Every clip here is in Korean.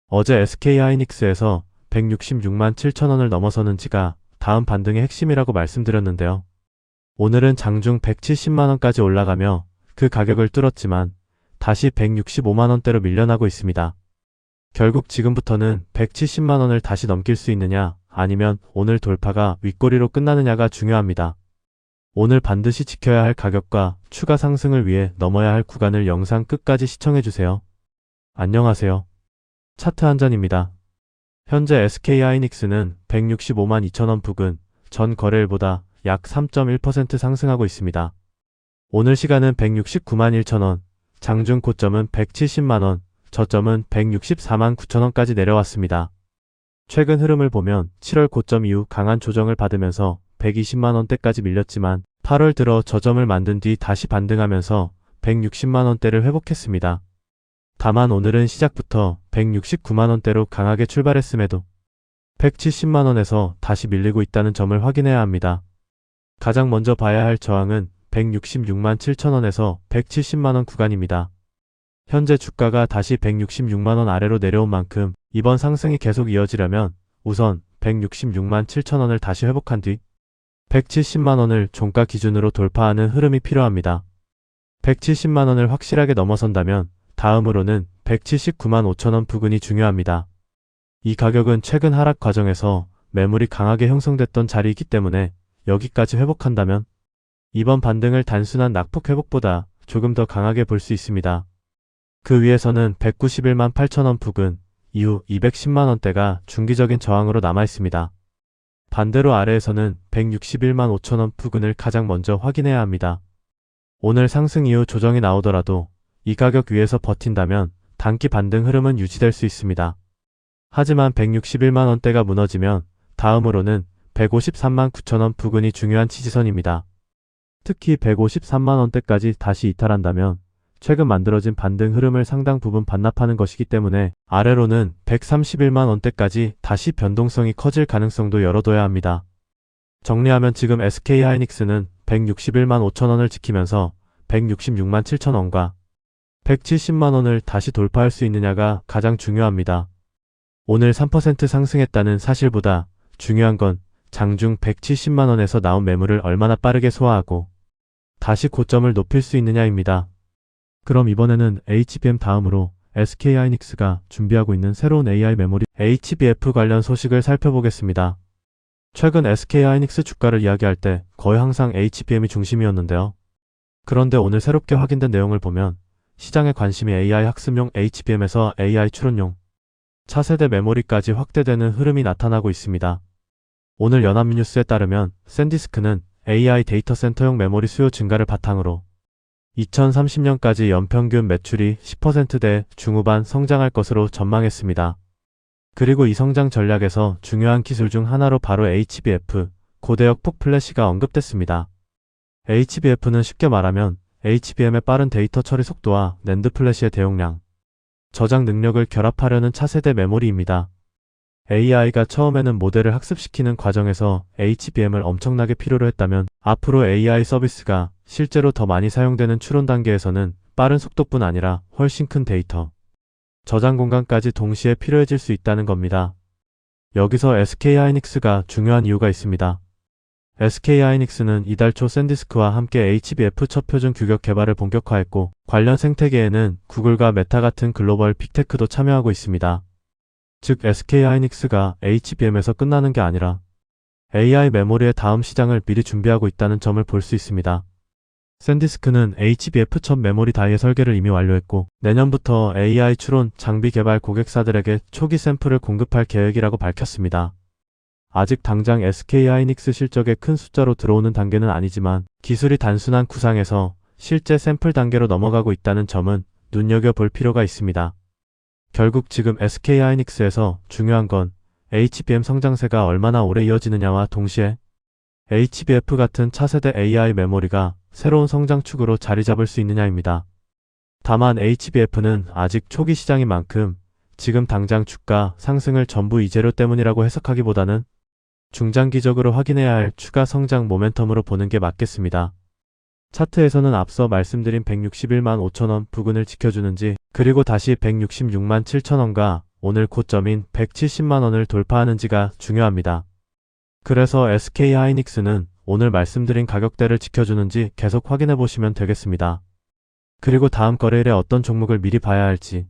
어제 SK하이닉스에서 166만 7천원을 넘어서는지가 다음 반등의 핵심이라고 말씀드렸는데요. 오늘은 장중 170만원까지 올라가며 그 가격을 뚫었지만 다시 165만원대로 밀려나고 있습니다. 결국 지금부터는 170만원을 다시 넘길 수 있느냐 아니면 오늘 돌파가 윗꼬리로 끝나느냐가 중요합니다. 오늘 반드시 지켜야 할 가격과 추가 상승을 위해 넘어야 할 구간을 영상 끝까지 시청해주세요. 안녕하세요. 차트 한전입니다. 현재 SK하이닉스는 165만 2천원 부근 전 거래일보다 약 3.1% 상승하고 있습니다. 오늘 시간은 169만 1천원, 장중 고점은 170만원, 저점은 164만 9천원까지 내려왔습니다. 최근 흐름을 보면 7월 고점 이후 강한 조정을 받으면서 120만원대까지 밀렸지만 8월 들어 저점을 만든 뒤 다시 반등하면서 160만원대를 회복했습니다. 다만 오늘은 시작부터 169만원대로 강하게 출발했음에도 170만원에서 다시 밀리고 있다는 점을 확인해야 합니다. 가장 먼저 봐야 할 저항은 166만 7천원에서 170만원 구간입니다. 현재 주가가 다시 166만원 아래로 내려온 만큼 이번 상승이 계속 이어지려면 우선 166만 7천원을 다시 회복한 뒤 170만원을 종가 기준으로 돌파하는 흐름이 필요합니다. 170만원을 확실하게 넘어선다면 다음으로는 179만 5천원 부근이 중요합니다. 이 가격은 최근 하락 과정에서 매물이 강하게 형성됐던 자리이기 때문에 여기까지 회복한다면 이번 반등을 단순한 낙폭 회복보다 조금 더 강하게 볼 수 있습니다. 그 위에서는 191만 8천원 부근, 이후 210만원대가 중기적인 저항으로 남아있습니다. 반대로 아래에서는 161만 5천원 부근을 가장 먼저 확인해야 합니다. 오늘 상승 이후 조정이 나오더라도 이 가격 위에서 버틴다면 단기 반등 흐름은 유지될 수 있습니다. 하지만 161만원대가 무너지면 다음으로는 153만 9천원 부근이 중요한 지지선입니다. 특히 153만원대까지 다시 이탈한다면 최근 만들어진 반등 흐름을 상당 부분 반납하는 것이기 때문에 아래로는 131만원대까지 다시 변동성이 커질 가능성도 열어둬야 합니다. 정리하면 지금 SK하이닉스는 161만 5천원을 지키면서 166만 7천원과 170만원을 다시 돌파할 수 있느냐가 가장 중요합니다. 오늘 3% 상승했다는 사실보다 중요한 건 장중 170만원에서 나온 매물을 얼마나 빠르게 소화하고 다시 고점을 높일 수 있느냐입니다. 그럼 이번에는 HBM 다음으로 SK하이닉스가 준비하고 있는 새로운 AI 메모리 HBF 관련 소식을 살펴보겠습니다. 최근 SK하이닉스 주가를 이야기할 때 거의 항상 HBM이 중심이었는데요. 그런데 오늘 새롭게 확인된 내용을 보면 시장의 관심이 AI 학습용 HBM에서 AI 추론용 차세대 메모리까지 확대되는 흐름이 나타나고 있습니다. 오늘 연합뉴스에 따르면 샌디스크는 AI 데이터 센터용 메모리 수요 증가를 바탕으로 2030년까지 연평균 매출이 10%대 중후반 성장할 것으로 전망했습니다. 그리고 이 성장 전략에서 중요한 기술 중 하나로 바로 HBF, 고대역 폭 플래시가 언급됐습니다. HBF는 쉽게 말하면 HBM의 빠른 데이터 처리 속도와 낸드 플래시의 대용량, 저장 능력을 결합하려는 차세대 메모리입니다. AI가 처음에는 모델을 학습시키는 과정에서 HBM을 엄청나게 필요로 했다면 앞으로 AI 서비스가 실제로 더 많이 사용되는 추론 단계에서는 빠른 속도뿐 아니라 훨씬 큰 데이터, 저장 공간까지 동시에 필요해질 수 있다는 겁니다. 여기서 SK하이닉스가 중요한 이유가 있습니다. SK하이닉스는 이달 초 샌디스크와 함께 HBF 첫 표준 규격 개발을 본격화했고 관련 생태계에는 구글과 메타 같은 글로벌 빅테크도 참여하고 있습니다. 즉 SK하이닉스가 HBM에서 끝나는 게 아니라 AI 메모리의 다음 시장을 미리 준비하고 있다는 점을 볼 수 있습니다. 샌디스크는 HBF 첫 메모리 다이의 설계를 이미 완료했고 내년부터 AI 추론 장비 개발 고객사들에게 초기 샘플을 공급할 계획이라고 밝혔습니다. 아직 당장 SK하이닉스 실적에 큰 숫자로 들어오는 단계는 아니지만 기술이 단순한 구상에서 실제 샘플 단계로 넘어가고 있다는 점은 눈여겨볼 필요가 있습니다. 결국 지금 SK하이닉스에서 중요한 건 HBM 성장세가 얼마나 오래 이어지느냐와 동시에 HBF 같은 차세대 AI 메모리가 새로운 성장축으로 자리 잡을 수 있느냐입니다. 다만 HBF는 아직 초기 시장인 만큼 지금 당장 주가 상승을 전부 이 재료 때문이라고 해석하기보다는 중장기적으로 확인해야 할 추가 성장 모멘텀으로 보는 게 맞겠습니다. 차트에서는 앞서 말씀드린 161만 5천원 부근을 지켜주는지 그리고 다시 166만 7천원과 오늘 고점인 170만원을 돌파하는지가 중요합니다. 그래서 SK하이닉스는 오늘 말씀드린 가격대를 지켜주는지 계속 확인해 보시면 되겠습니다. 그리고 다음 거래일에 어떤 종목을 미리 봐야 할지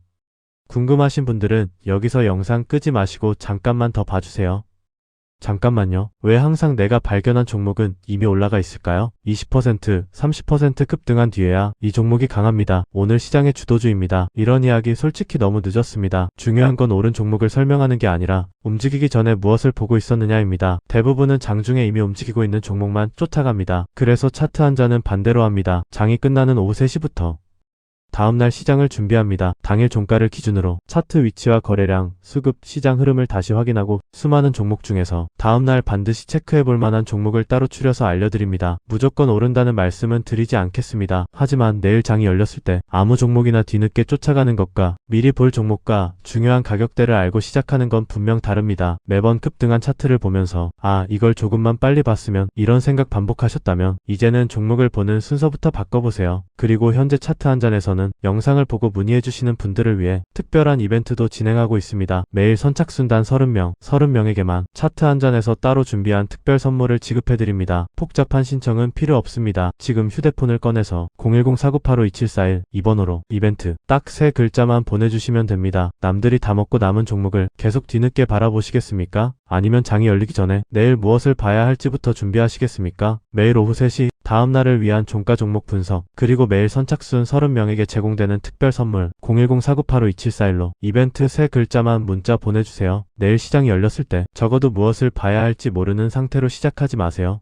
궁금하신 분들은 여기서 영상 끄지 마시고 잠깐만 더 봐주세요. 잠깐만요. 왜 항상 내가 발견한 종목은 이미 올라가 있을까요? 20%, 30% 급등한 뒤에야 이 종목이 강합니다. 오늘 시장의 주도주입니다. 이런 이야기 솔직히 너무 늦었습니다. 중요한 건 오른 종목을 설명하는 게 아니라 움직이기 전에 무엇을 보고 있었느냐입니다. 대부분은 장중에 이미 움직이고 있는 종목만 쫓아갑니다. 그래서 차트 한자는 반대로 합니다. 장이 끝나는 오후 3시부터 다음날 시장을 준비합니다. 당일 종가를 기준으로 차트 위치와 거래량, 수급, 시장 흐름을 다시 확인하고 수많은 종목 중에서 다음날 반드시 체크해볼 만한 종목을 따로 추려서 알려드립니다. 무조건 오른다는 말씀은 드리지 않겠습니다. 하지만 내일 장이 열렸을 때 아무 종목이나 뒤늦게 쫓아가는 것과 미리 볼 종목과 중요한 가격대를 알고 시작하는 건 분명 다릅니다. 매번 급등한 차트를 보면서 이걸 조금만 빨리 봤으면 이런 생각 반복하셨다면 이제는 종목을 보는 순서부터 바꿔보세요. 그리고 현재 차트 한 잔에서는 영상을 보고 문의해주시는 분들을 위해 특별한 이벤트도 진행하고 있습니다. 매일 선착순단 30명에게만 차트 한 잔에서 따로 준비한 특별 선물을 지급해드립니다. 복잡한 신청은 필요 없습니다. 지금 휴대폰을 꺼내서 010-4985-2741 2번호로 이벤트 딱 3글자만 보내주시면 됩니다. 남들이 다 먹고 남은 종목을 계속 뒤늦게 바라보시겠습니까? 아니면 장이 열리기 전에 내일 무엇을 봐야 할지부터 준비하시겠습니까? 매일 오후 3시 다음날을 위한 종가 종목 분석 그리고 매일 선착순 30명에게 제공되는 특별 선물 010-4985-2741로 이벤트 3글자만 문자 보내주세요. 내일 시장이 열렸을 때 적어도 무엇을 봐야 할지 모르는 상태로 시작하지 마세요.